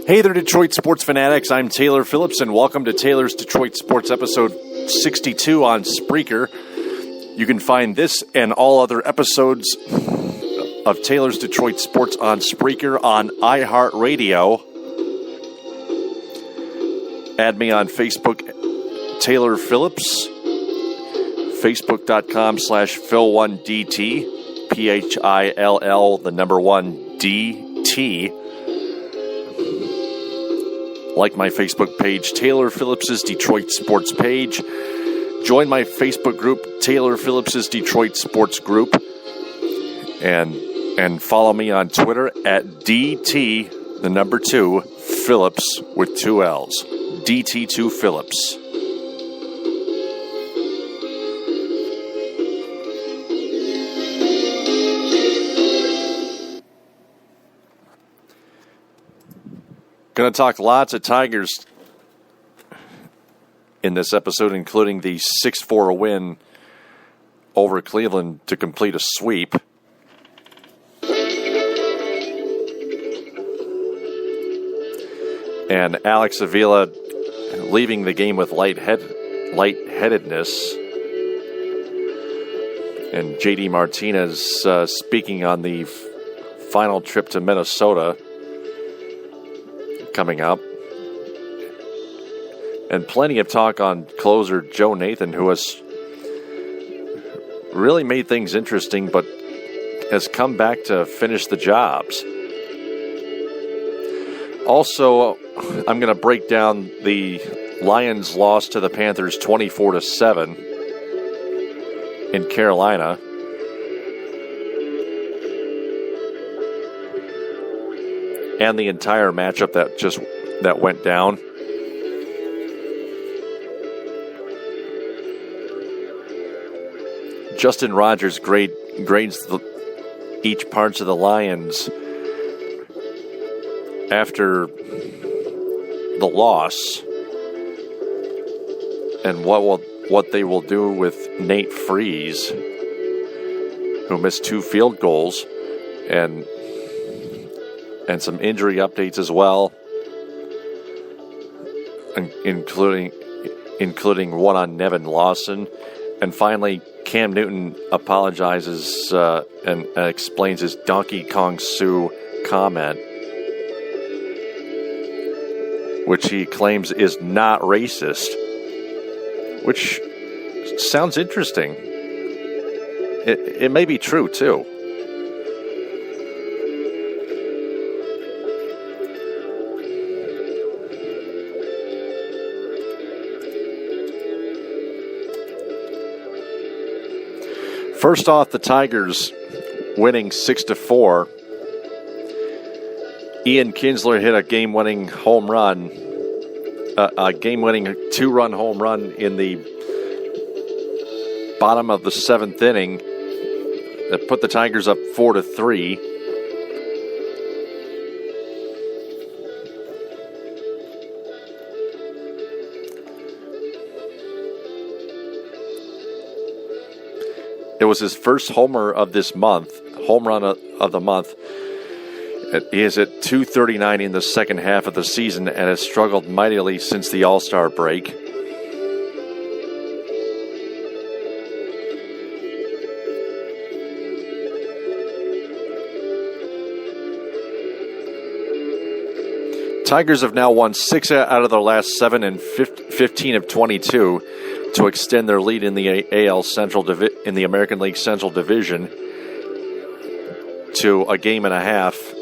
Hey there, Detroit sports fanatics. I'm Taylor Phillips, and welcome to Taylor's Detroit Sports episode 62 on Spreaker. You can find this and all other episodes of Taylor's Detroit Sports on Spreaker on iHeartRadio. Add me on Facebook, Taylor Phillips, facebook.com/Phil1DT, PHILL, the number 1 DT. Like my Facebook page, Taylor Phillips' Detroit Sports page. Join my Facebook group, Taylor Phillips' Detroit Sports Group. And follow me on Twitter at DT, the number 2, Phillips with 2 L's. DT2 Phillips. Going to talk lots of Tigers in this episode, including the 6-4 win over Cleveland to complete a sweep. And Alex Avila leaving the game with lightheadedness. And J.D. Martinez speaking on the final trip to Minnesota coming up. And plenty of talk on closer Joe Nathan, who has really made things interesting, but has come back to finish the jobs. Also, I'm going to break down the Lions' loss to the Panthers 24-7 in Carolina. And the entire matchup that went down. Justin Rogers grades each parts of the Lions after the loss, and what they will do with Nate Freese, who missed 2 field goals, and some injury updates as well, including one on Nevin Lawson. And finally, Cam Newton apologizes and explains his Donkey Kong Sue comment, which he claims is not racist, which sounds interesting. It may be true, too. First off, the Tigers winning 6-4. Ian Kinsler hit a game-winning home run, a game-winning 2-run home run in the bottom of the 7th inning that put the Tigers up 4-3. It was his first homer of this month, home run of the month. He is at .239 in the second half of the season and has struggled mightily since the All-Star break. Tigers have now won 6 out of their last 7 and 15 of 22 to extend their lead in the AL Central in the American League Central Division to a game and a half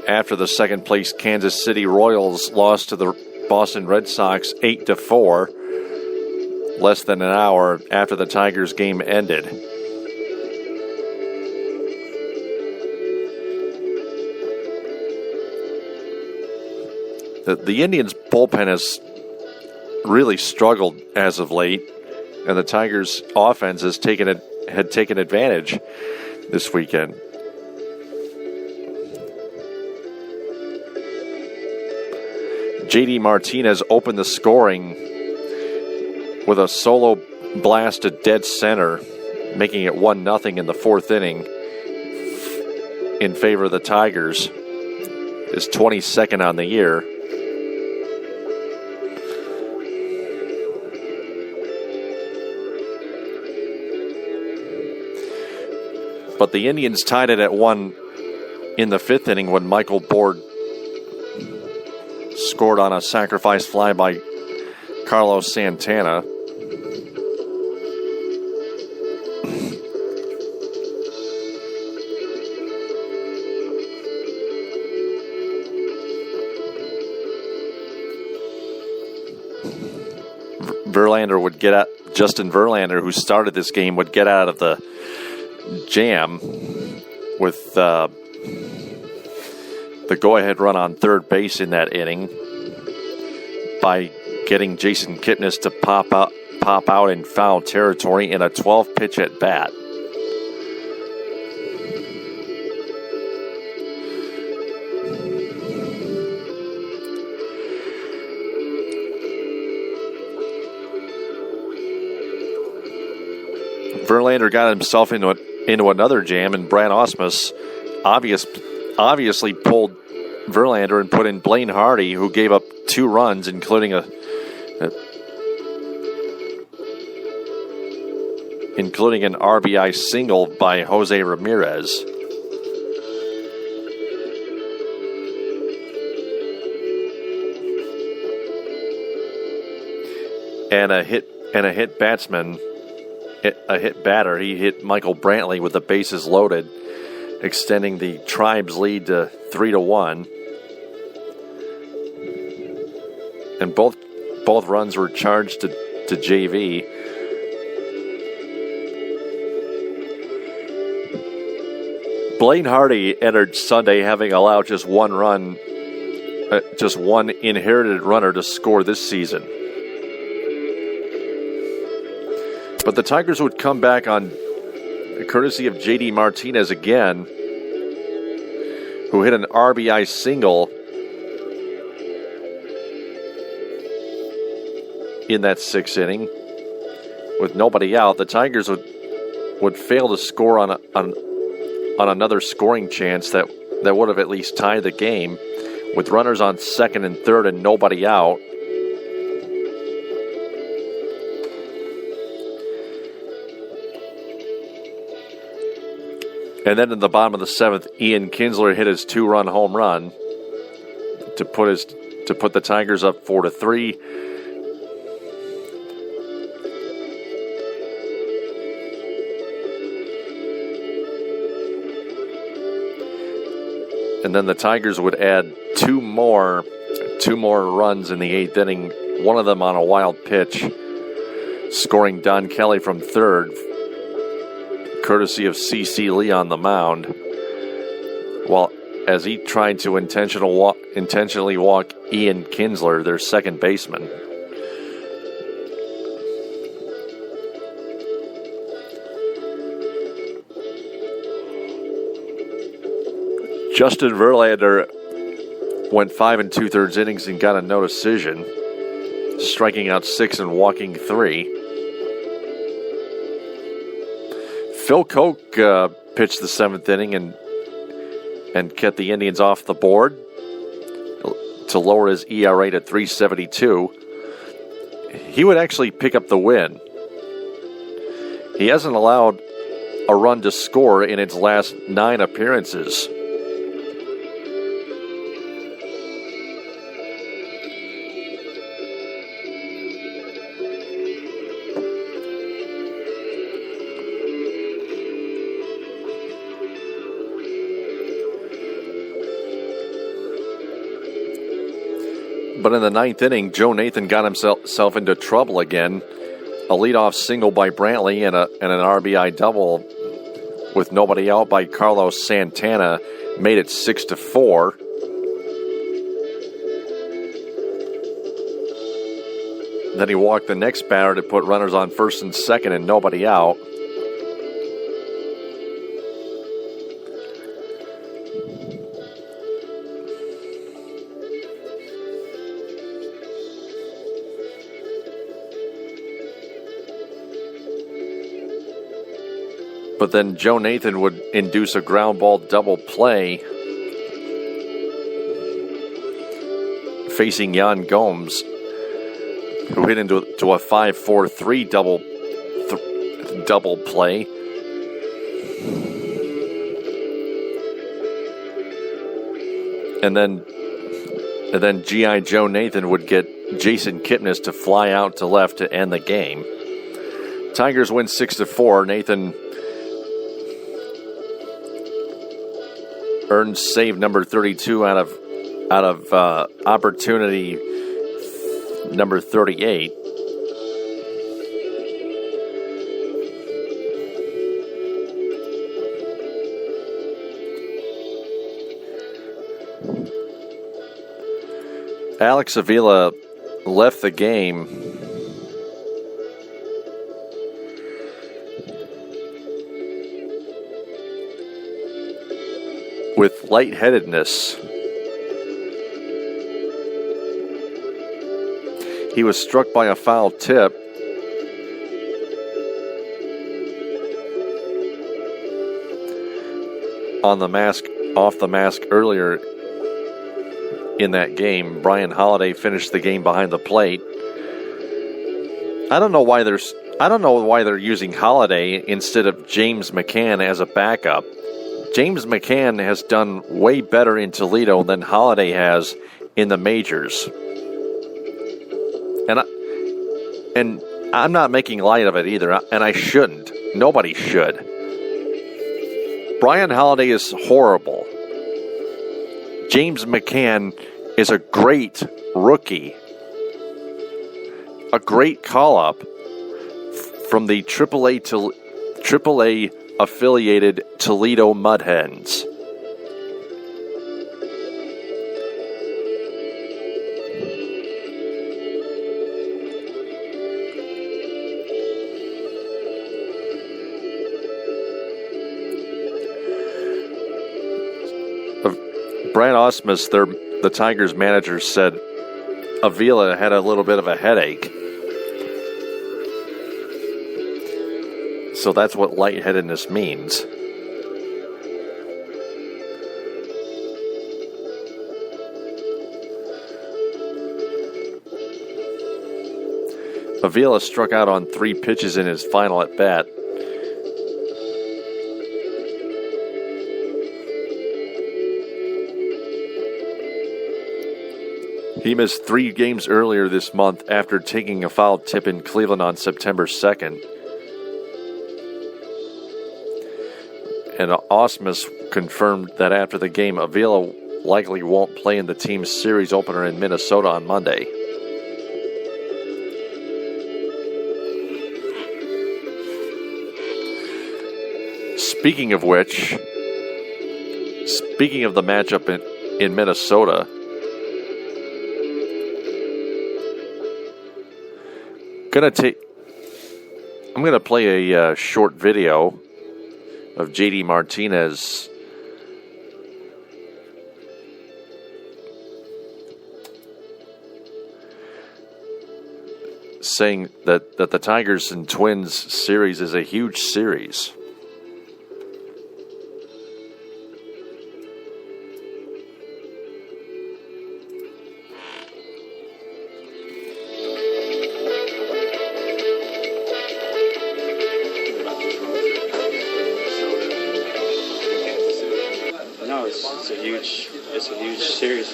after the second-place Kansas City Royals lost to the Boston Red Sox 8-4 less than an hour after the Tigers game ended. The Indians' bullpen has really struggled as of late, and the Tigers' offense had taken advantage this weekend. J.D. Martinez opened the scoring with a solo blast to dead center, making it 1-0 in the 4th inning in favor of the Tigers. is 22nd on the year. But the Indians tied it at 1 in the 5th inning when Michael Board scored on a sacrifice fly by Carlos Santana. Justin Verlander, who started this game, would get out of the jam with the go-ahead run on third base in that inning by getting Jason Kipnis to pop out in foul territory in a 12-pitch at bat. Verlander got himself into another jam, and Brad Ausmus obviously pulled Verlander and put in Blaine Hardy, who gave up 2 runs, including an RBI single by Jose Ramirez. And a hit batter. He hit Michael Brantley with the bases loaded, extending the Tribe's lead to 3-1. And both runs were charged to JV. Blaine Hardy entered Sunday having allowed just one inherited runner to score this season. But the Tigers would come back on courtesy of J.D. Martinez again, who hit an RBI single in that 6th inning. With nobody out, the Tigers would fail to score on another scoring chance that would have at least tied the game, with runners on 2nd and 3rd and nobody out. And then in the bottom of the 7th, Ian Kinsler hit his 2-run home run to put the Tigers up 4-3. And then the Tigers would add two more runs in the 8th inning, one of them on a wild pitch, scoring Don Kelly from 3rd, courtesy of C.C. Lee on the mound, while as he tried to intentionally walk Ian Kinsler, their second baseman. Justin Verlander went 5 2/3 innings and got a no decision, striking out 6 and walking 3. Phil Koch pitched the 7th inning and kept the Indians off the board to lower his ERA to 3.72. He would actually pick up the win. He hasn't allowed a run to score in its last 9 appearances. But in the 9th inning, Joe Nathan got himself into trouble again. A leadoff single by Brantley and an RBI double with nobody out by Carlos Santana made it 6-4. Then he walked the next batter to put runners on 1st and 2nd and nobody out. But then Joe Nathan would induce a ground ball double play facing Jan Gomes, who hit into a 5-4-3 double play. And then G.I. Joe Nathan would get Jason Kipnis to fly out to left to end the game. Tigers win 6-4. Nathan earns save number 32 out of opportunity number 38. Alex Avila left the game with lightheadedness. He was struck by a foul tip. On the mask, off the mask earlier in that game. Brian Holiday finished the game behind the plate. I don't know why they're using Holiday instead of James McCann as a backup. James McCann has done way better in Toledo than Holiday has in the majors. And I'm not making light of it either, and I shouldn't. Nobody should. Brian Holiday is horrible. James McCann is a great rookie. A great call-up from the AAA affiliated Toledo Mud Hens. Brad Osmus, the Tigers manager, said Avila had a little bit of a headache. So that's what lightheadedness means. Avila struck out on 3 pitches in his final at bat. He missed 3 games earlier this month after taking a foul tip in Cleveland on September 2nd. And Osmus confirmed that after the game, Avila likely won't play in the team's series opener in Minnesota on Monday. Speaking of which, speaking of the matchup in Minnesota, I'm gonna play a short video of JD Martinez saying that the Tigers and Twins series is a huge series. It's a huge series.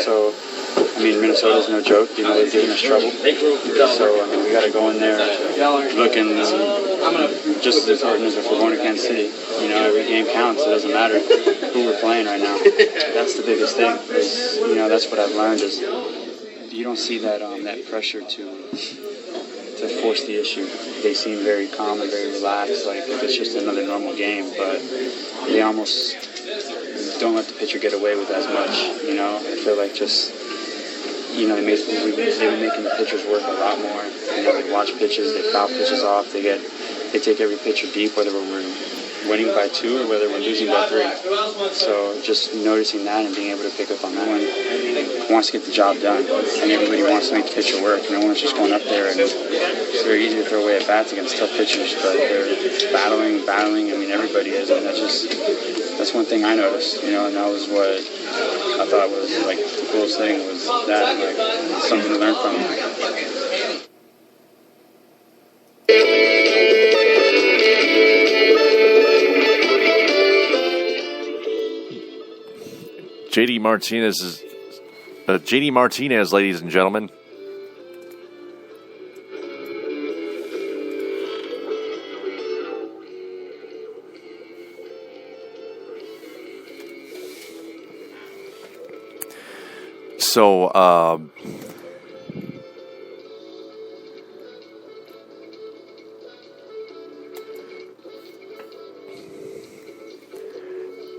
So, I mean, Minnesota's no joke. You know, they've given us trouble. So, I mean, we got to go in there looking just as important as if we're going to Kansas City. You know, every game counts. It doesn't matter who we're playing right now. That's the biggest thing. You know, that's what I've learned is you don't see that pressure to force the issue. They seem very calm and very relaxed, like it's just another normal game. But they almost don't let the pitcher get away with as much, you know. I feel like just, you know, they've been making the pitchers work a lot more. You know, they watch pitches, they foul pitches off, they take every pitcher deep, whether we're winning by 2 or whether we're losing by 3. So just noticing that and being able to pick up on that. One wants to get the job done, and everybody wants to make the pitcher work. No one's just going up there, and it's very easy to throw away at bats against tough pitchers, but they're battling. I mean, everybody is, and that's one thing I noticed, and that was what I thought was like the coolest thing was that, like something to learn from. JD Martinez, ladies and gentlemen. So,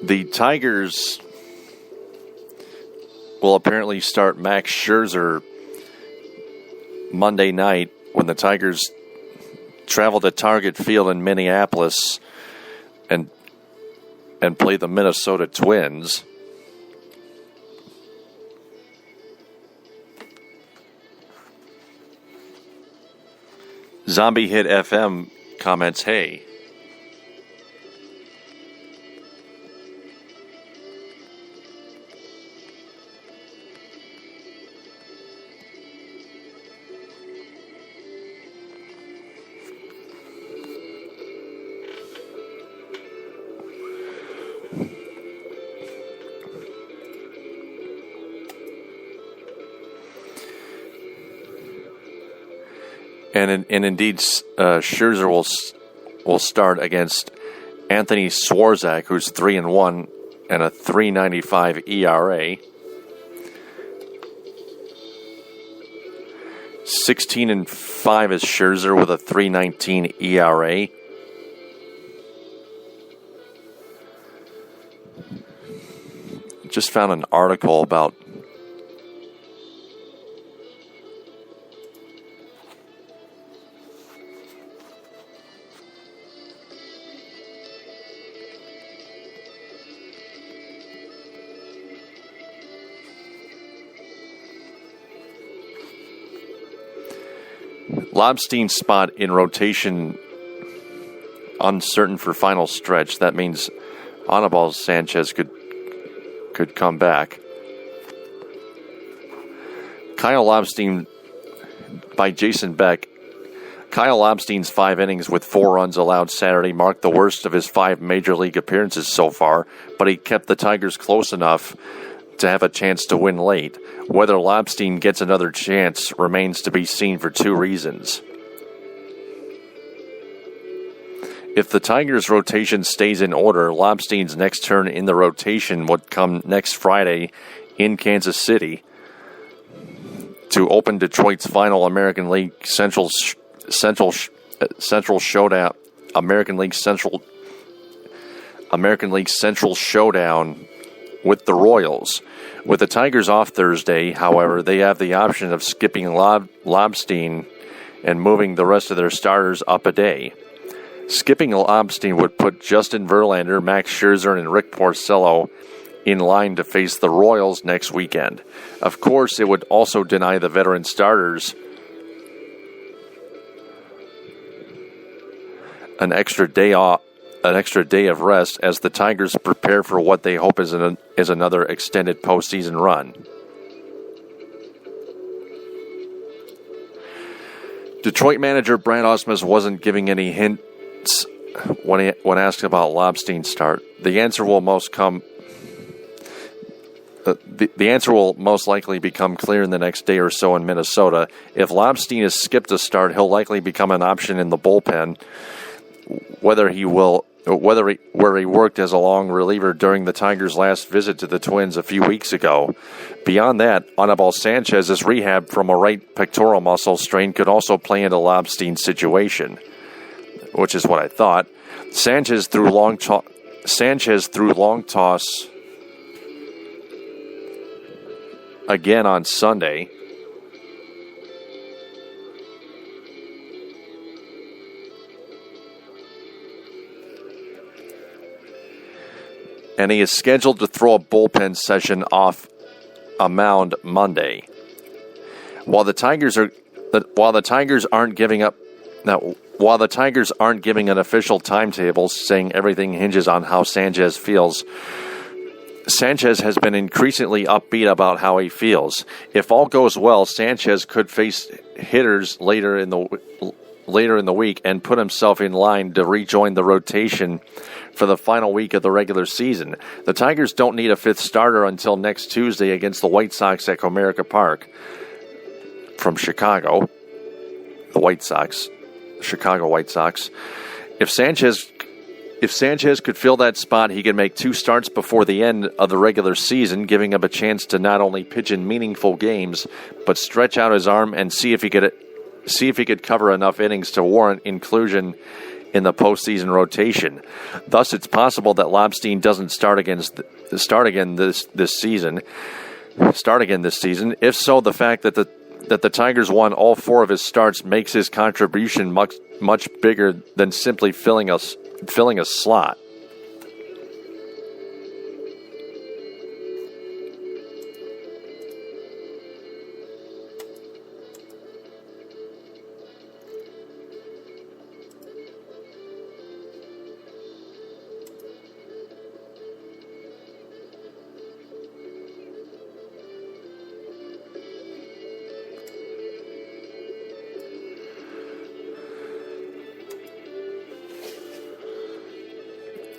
the Tigers will apparently start Max Scherzer Monday night when the Tigers travel to Target Field in Minneapolis and play the Minnesota Twins. Zombie Hit FM comments, hey. And indeed, Scherzer will start against Anthony Swarzak, who's 3-1 and a 3.95 ERA. 16-5 is Scherzer with a 3.19 ERA. Just found an article about Lobstein's spot in rotation uncertain for final stretch. That means Anibal Sanchez could come back. Kyle Lobstein by Jason Beck. Kyle Lobstein's 5 innings with 4 runs allowed Saturday marked the worst of his 5 major league appearances so far, but he kept the Tigers close enough to have a chance to win late. Whether Lobstein gets another chance remains to be seen for 2 reasons. If the Tigers' rotation stays in order, Lobstein's next turn in the rotation would come next Friday in Kansas City to open Detroit's final American League Central Showdown. American League Central Showdown with the Royals. With the Tigers off Thursday, however, they have the option of skipping Lobstein and moving the rest of their starters up a day. Skipping Lobstein would put Justin Verlander, Max Scherzer, and Rick Porcello in line to face the Royals next weekend. Of course, it would also deny the veteran starters an extra day of rest as the Tigers prepare for what they hope is another extended postseason run. Detroit manager Brad Ausmus wasn't giving any hints when asked about Lobstein's start. The answer will most likely become clear in the next day or so in Minnesota. If Lobstein is skipped to start, he'll likely become an option in the bullpen, where he worked as a long reliever during the Tigers' last visit to the Twins a few weeks ago. Beyond that, Anibal Sanchez's rehab from a right pectoral muscle strain could also play into Lobstein's situation, which is what I thought. Sanchez threw long toss again on Sunday. and he is scheduled to throw a bullpen session off a mound Monday. While the Tigers aren't giving an official timetable saying everything hinges on how Sanchez feels, Sanchez has been increasingly upbeat about how he feels. If all goes well, Sanchez could face hitters later in the week and put himself in line to rejoin the rotation for the final week of the regular season. The Tigers don't need a fifth starter until next Tuesday against the White Sox at Comerica Park. From Chicago, Chicago White Sox. If Sanchez could fill that spot, he could make 2 starts before the end of the regular season, giving him a chance to not only pitch in meaningful games, but stretch out his arm and see if he could cover enough innings to warrant inclusion in the postseason rotation. Thus, it's possible that Lobstein doesn't start again this season. If so, the fact that the Tigers won all 4 of his starts makes his contribution much bigger than simply filling a slot.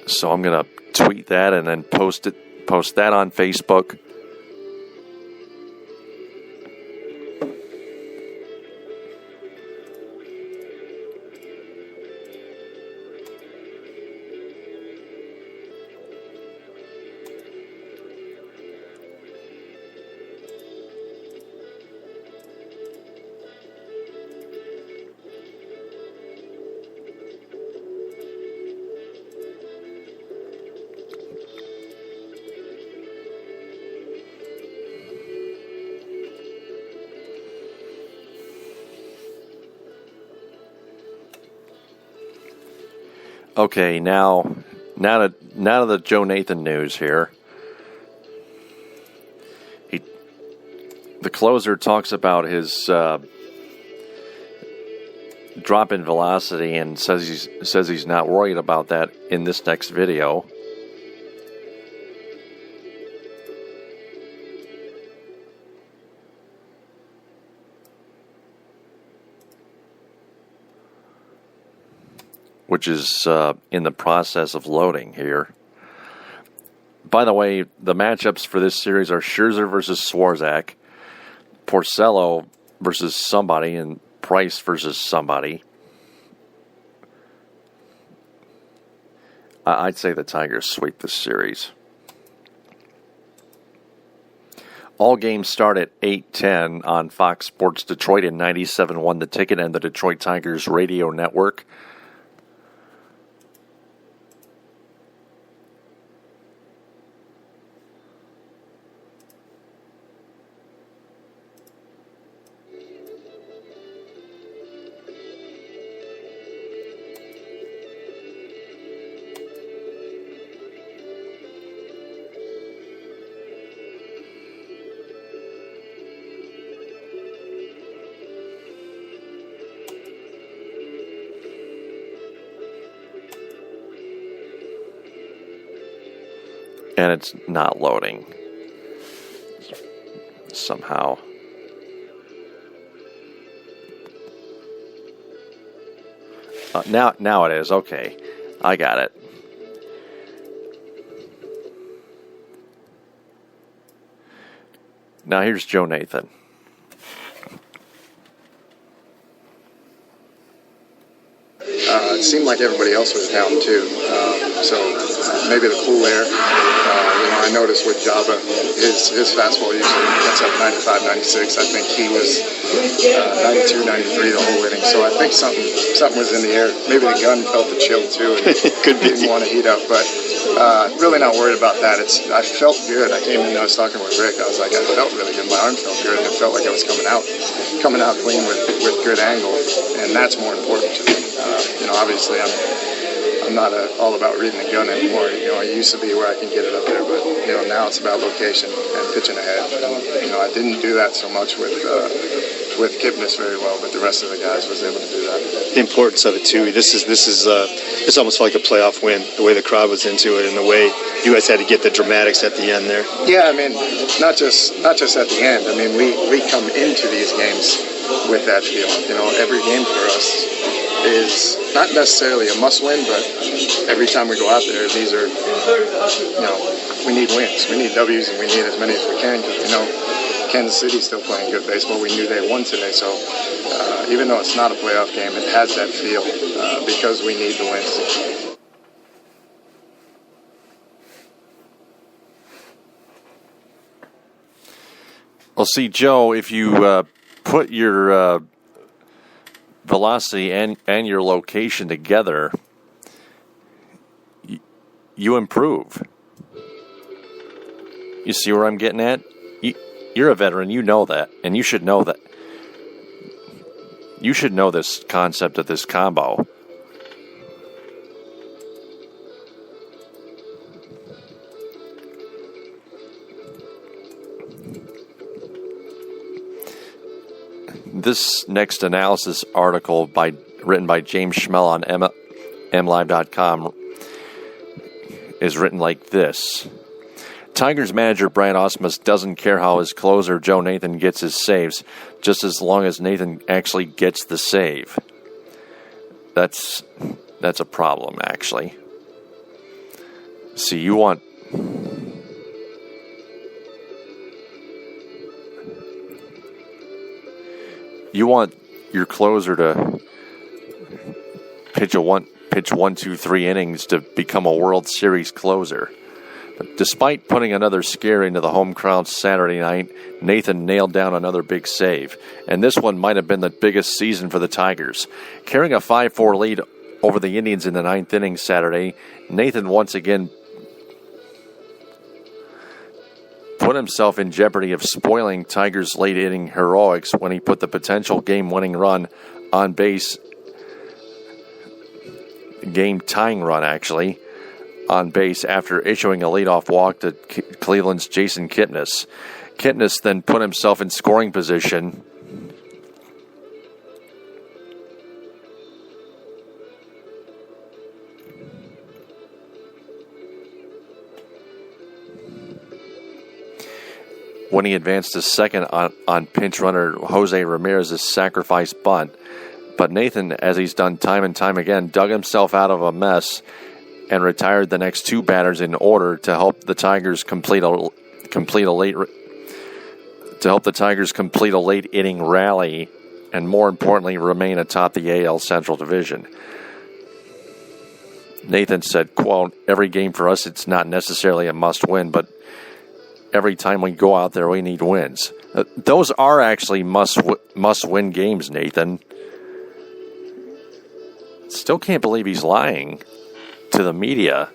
So I'm going to tweet that and then post that on Facebook. Okay, now to the Joe Nathan news here. The closer talks about his drop in velocity and says he's not worried about that in this next video. Which is in the process of loading here. By the way, the matchups for this series are Scherzer versus Swarzak, Porcello versus somebody, and Price versus somebody. I'd say the Tigers sweep this series. All games start at 8:10 on Fox Sports Detroit and 97.1 The Ticket and the Detroit Tigers radio network. And it's not loading somehow. Now it is. Okay, I got it. Now here's Joe Nathan. It seemed like everybody else was down too. So maybe the cool air. I noticed with Jabba, his fastball usually gets up 95, 96. I think he was 92, 93 the whole inning. So I think something was in the air. Maybe the gun felt the chill too, and didn't want to heat up. But really not worried about that. I felt good. I came in and I was talking with Rick. I was like, I felt really good. My arm felt good, and it felt like I was coming out clean with good angle, and that's more important to me. Obviously I'm I'm not all about reading the gun anymore. It used to be where I can get it up there, but now it's about location and pitching ahead. I didn't do that so much with Kipnis very well, but the rest of the guys was able to do that. The importance of it too. This almost felt like a playoff win. The way the crowd was into it, and the way you guys had to get the dramatics at the end there. Yeah, not just at the end. We come into these games with that feeling. Every game for us is not necessarily a must-win, but every time we go out there, these are, we need wins. We need W's, and we need as many as we can, because Kansas City's still playing good baseball. We knew they won today, so even though it's not a playoff game, it has that feel because we need the wins. Well, see, Joe, if you put your velocity and your location together, you improve. You see where I'm getting at? You're a veteran, you know that, and you should know that. You should know this concept of this combo. This next analysis article written by James Schmell on MLive.com is written like this. Tigers manager Brian Ausmus doesn't care how his closer Joe Nathan gets his saves, just as long as Nathan actually gets the save. That's a problem, actually. See, you want your closer to pitch 1, 2, 3 innings to become a World Series closer. But despite putting another scare into the home crowd Saturday night, Nathan nailed down another big save. And this one might have been the biggest season for the Tigers. Carrying a 5-4 lead over the Indians in the 9th inning Saturday, Nathan once again put himself in jeopardy of spoiling Tigers' late-inning heroics when he put the potential game-winning run on base, game-tying run, actually, on base after issuing a leadoff walk to Cleveland's Jason Kipnis. Kipnis then put himself in scoring position when he advanced to second on pinch runner Jose Ramirez's sacrifice bunt. But Nathan, as he's done time and time again, dug himself out of a mess and retired the next 2 batters in order to help the Tigers complete a late inning rally, and more importantly, remain atop the AL Central Division. Nathan said, quote, "Every game for us, it's not necessarily a must-win, but every time we go out there, we need wins." Those are actually must-win games, Nathan. Still can't believe he's lying to the media.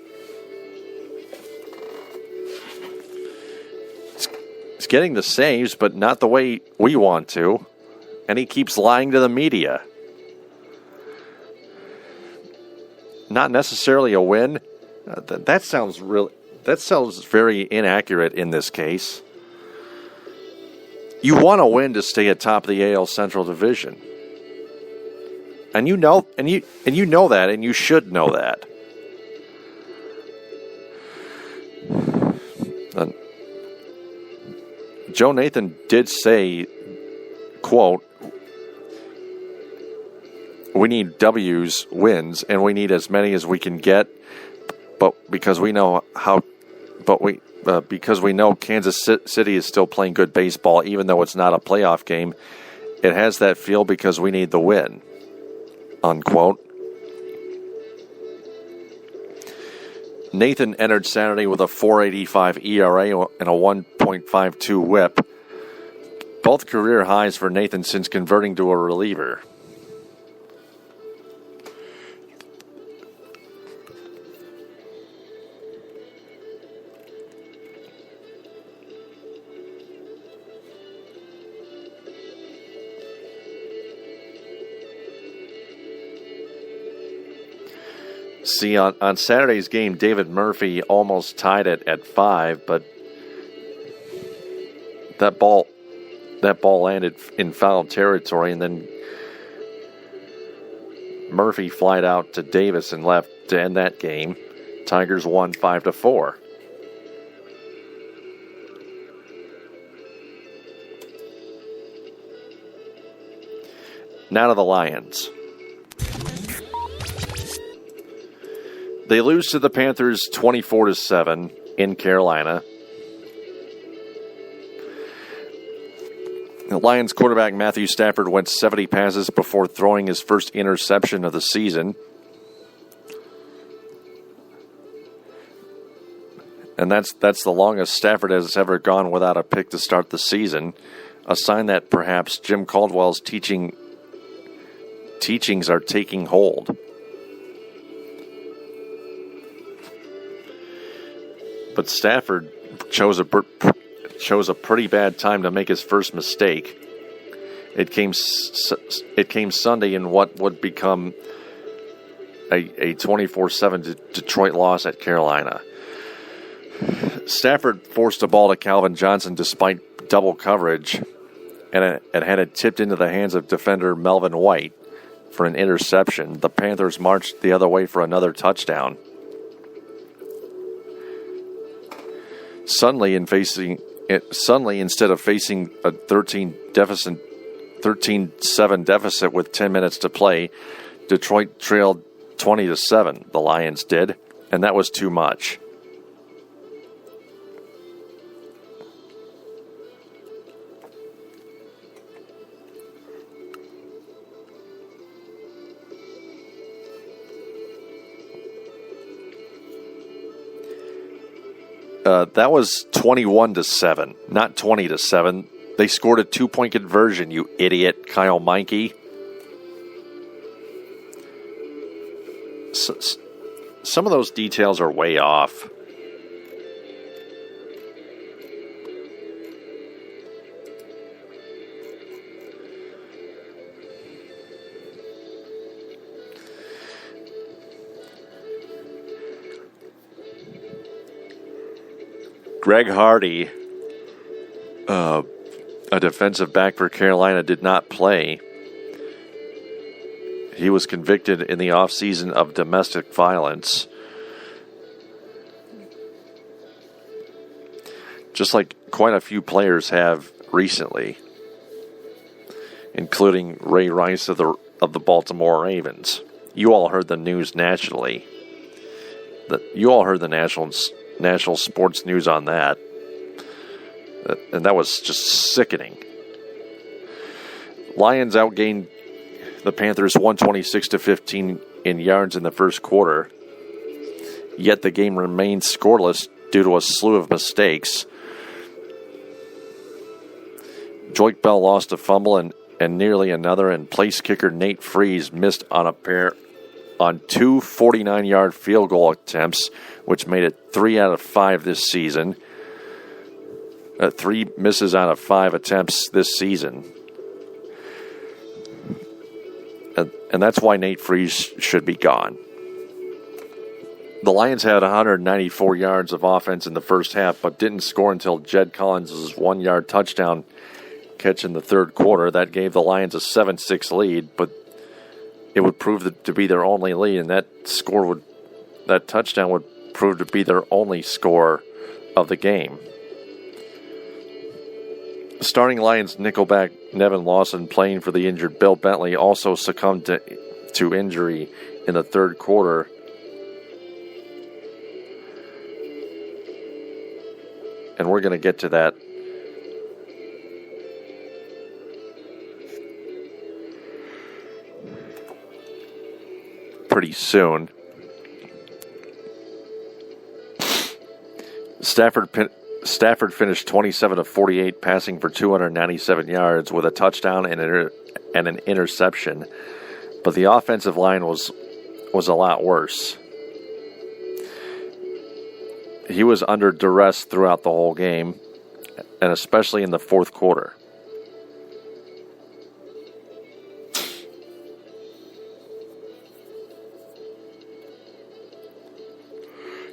He's getting the saves, but not the way we want to. And he keeps lying to the media. Not necessarily a win. That sounds very inaccurate in this case. You want to win to stay atop the AL Central Division. And you know that, and you should know that. Joe Nathan did say, quote, "We need W's, wins, and we need as many as we can get, but because we know Kansas City is still playing good baseball, even though it's not a playoff game, it has that feel because we need the win," unquote. Nathan entered Saturday with a 4.85 ERA and a 1.52 WHIP, both career highs for Nathan since converting to a reliever. See, on Saturday's game, David Murphy almost tied it at 5, but that ball landed in foul territory, and then Murphy flied out to Davis and left to end that game. Tigers won 5-4. Now to the Lions. They lose to the Panthers 24-7 in Carolina. The Lions quarterback Matthew Stafford went 70 passes before throwing his first interception of the season. And that's the longest Stafford has ever gone without a pick to start the season. A sign that perhaps Jim Caldwell's teachings are taking hold. But Stafford chose a pretty bad time to make his first mistake. It came Sunday in what would become a 24-7 Detroit loss at Carolina. Stafford forced a ball to Calvin Johnson despite double coverage, and it had it tipped into the hands of defender Melvin White for an interception. The Panthers marched the other way for another touchdown. Suddenly, instead of facing a 13-7 deficit with 10 minutes to play, Detroit trailed 20-7. The Lions did, and that was too much. That was 21-7, not 20-7. They scored a 2-point conversion, you idiot, Kyle Meinke. Some of those details are way off. Greg Hardy, a defensive back for Carolina, did not play. He was convicted in the offseason of domestic violence. Just like quite a few players have recently, including Ray Rice of the Baltimore Ravens. You all heard the news nationally. You all heard the national sports news on that. And that was just sickening. Lions outgained the Panthers 126-15 in yards in the first quarter. Yet the game remained scoreless due to a slew of mistakes. Joik Bell lost a fumble and nearly another, and place kicker Nate Freese missed on two 49-yard field goal attempts, which made it 3 out of 5 this season. 3 misses out of 5 attempts this season. And that's why Nate Freese should be gone. The Lions had 194 yards of offense in the first half, but didn't score until Jed Collins' 1-yard touchdown catch in the third quarter. That gave the Lions a 7-6 lead, but it would prove to be their only lead, and that touchdown would prove to be their only score of the game. Starting Lions nickelback Nevin Lawson, playing for the injured Bill Bentley, also succumbed to injury in the third quarter. And we're going to get to that pretty soon. Stafford finished 27 of 48, passing for 297 yards with a touchdown and an interception. But the offensive line was a lot worse. He was under duress throughout the whole game, and especially in the fourth quarter.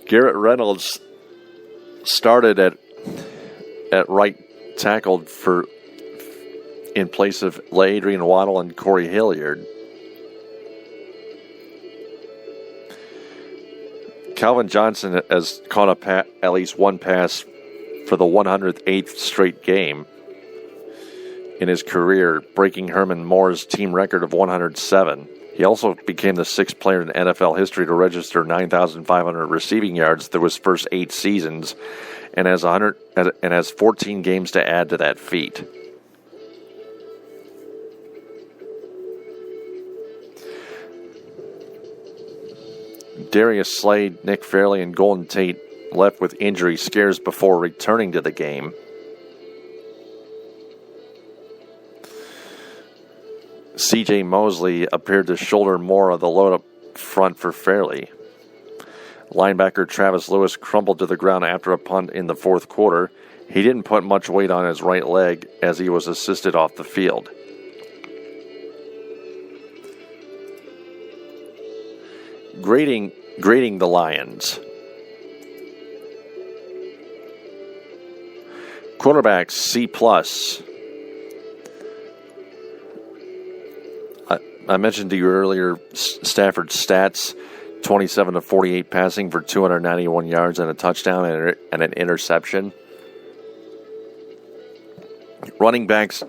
Garrett Reynolds started at right tackle in place of Adrian Waddle and Corey Hilliard. Calvin Johnson has caught at least one pass for the 108th straight game in his career, breaking Herman Moore's team record of 107. He also became the sixth player in NFL history to register 9,500 receiving yards through his first 8 seasons, and has 14 games to add to that feat. Darius Slade, Nick Fairley, and Golden Tate left with injury scares before returning to the game. C.J. Mosley appeared to shoulder more of the load up front for Fairley. Linebacker Travis Lewis crumpled to the ground after a punt in the fourth quarter. He didn't put much weight on his right leg as he was assisted off the field. Grading the Lions. Quarterbacks C+. I mentioned to you earlier Stafford's stats: 27 to 48 passing for 291 yards and a touchdown and an interception. Running backs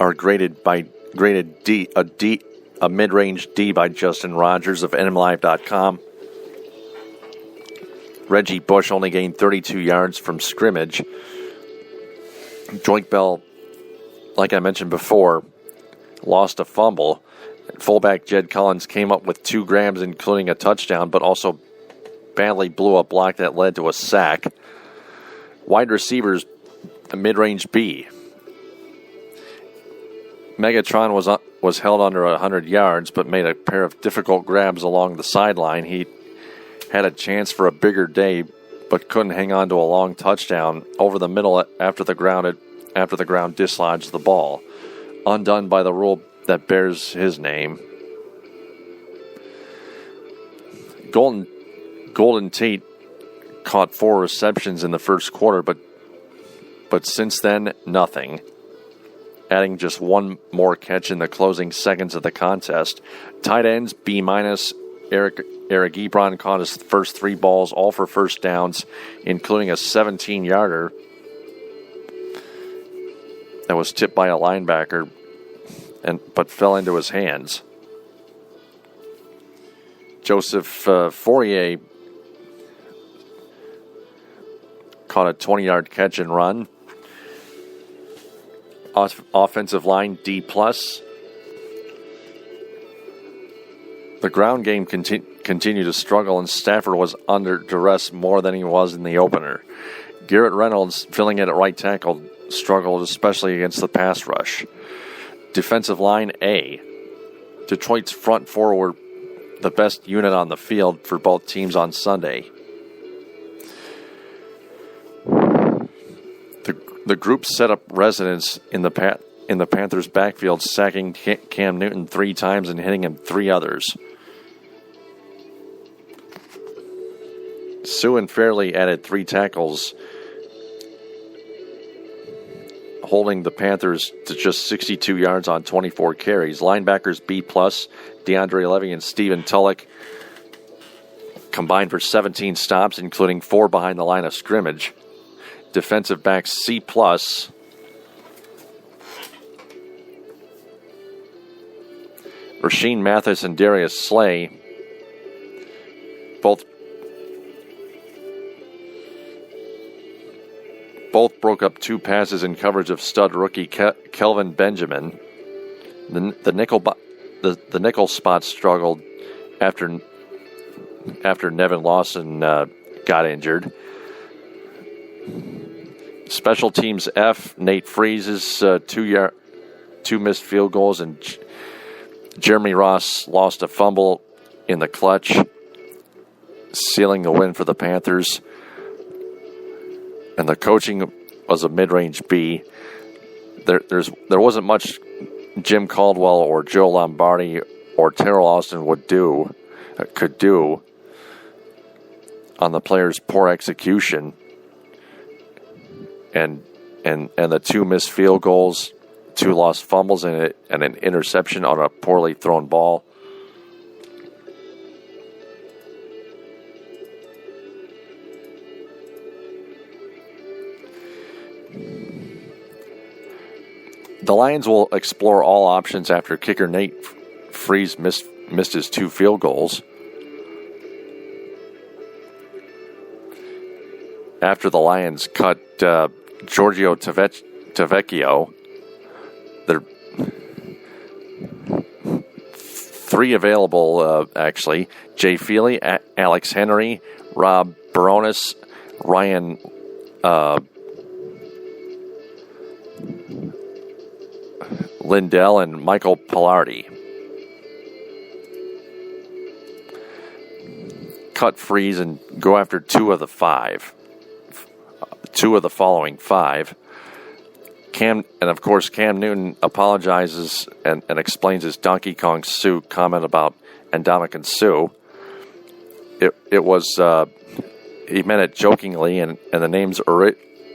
are graded D, a mid-range D by Justin Rogers of NMLive.com. Reggie Bush only gained 32 yards from scrimmage. Joink Bell, like I mentioned before, lost a fumble. Fullback Jed Collins came up with 2 grabs, including a touchdown, but also badly blew a block that led to a sack. Wide receivers, a mid-range B. Megatron was held under 100 yards, but made a pair of difficult grabs along the sideline. He had a chance for a bigger day, but couldn't hang on to a long touchdown over the middle after the ground dislodged the ball. Undone by the rule that bears his name. Golden Tate caught 4 receptions in the first quarter, but since then, nothing. Adding just 1 more catch in the closing seconds of the contest. Tight ends, B-. Eric Ebron caught his first 3 balls, all for first downs, including a 17-yarder that was tipped by a linebacker but fell into his hands. Joseph Fourier caught a 20-yard catch and run. Offensive line D+. The ground game continued to struggle, and Stafford was under duress more than he was in the opener. Garrett Reynolds, filling in at right tackle, struggled especially against the pass rush. Defensive line A. Detroit's front 4 were the best unit on the field for both teams on Sunday. The group set up residence in the Panthers' backfield, sacking Cam Newton 3 times and hitting him 3 others. Sue and Fairley added 3 tackles, holding the Panthers to just 62 yards on 24 carries. Linebackers B+, DeAndre Levy and Steven Tulloch combined for 17 stops, including 4 behind the line of scrimmage. Defensive backs C+, Rasheem Mathis and Darius Slay both broke up 2 passes in coverage of stud rookie Kelvin Benjamin. The nickel spot struggled after Nevin Lawson got injured. Special teams F, Nate Freeze's 2 missed field goals, and Jeremy Ross lost a fumble in the clutch, sealing the win for the Panthers. And the coaching was a mid-range B. There wasn't much Jim Caldwell or Joe Lombardi or Terrell Austin could do. on the player's poor execution and the 2 missed field goals, 2 lost fumbles, and an interception on a poorly thrown ball. The Lions will explore all options after kicker Nate Freese missed his 2 field goals. After the Lions cut Giorgio Tavecchio, there 3 available, actually. Jay Feely, Alex Henry, Rob Baronis, Ryan Lindell, and Michael Pilardi. Cut Freeze and go after 2 of the 5. 2 of the following 5. Cam Newton apologizes and explains his Donkey Kong Sue comment about Ndamukong Suh. It was he meant it jokingly, and the name's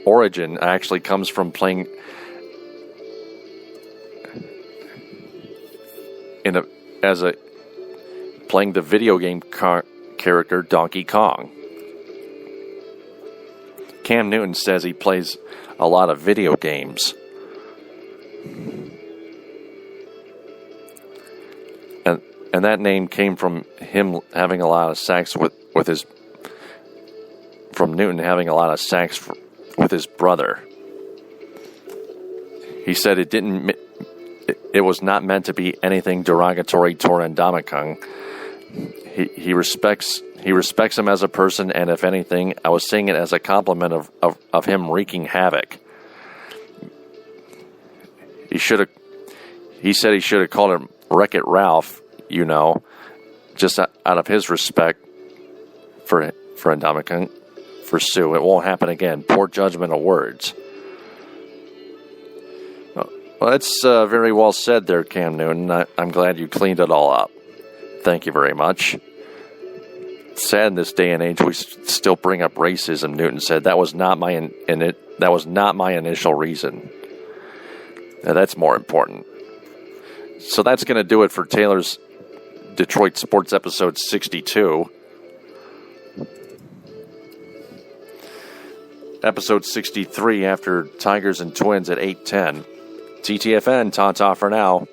origin actually comes from playing playing the video game character Donkey Kong. Cam Newton says he plays a lot of video games. And that name came from him having a lot of sacks from Newton having a lot of sacks with his brother. He said it was not meant to be anything derogatory toward Ndamukong. He respects him as a person, and if anything, I was saying it as a compliment of him wreaking havoc. He said he should have called him Wreck-It Ralph, just out of his respect for Ndamukong, for Sue. It won't happen again. Poor judgment of words. Well, that's very well said there, Cam Newton. I'm glad you cleaned it all up. Thank you very much. It's sad in this day and age we still bring up racism. Newton said that was not my initial reason. Now, that's more important. So that's going to do it for Taylor's Detroit Sports Episode 62. Episode 63 after Tigers and Twins at 8:10. TTFN, ta-ta for now.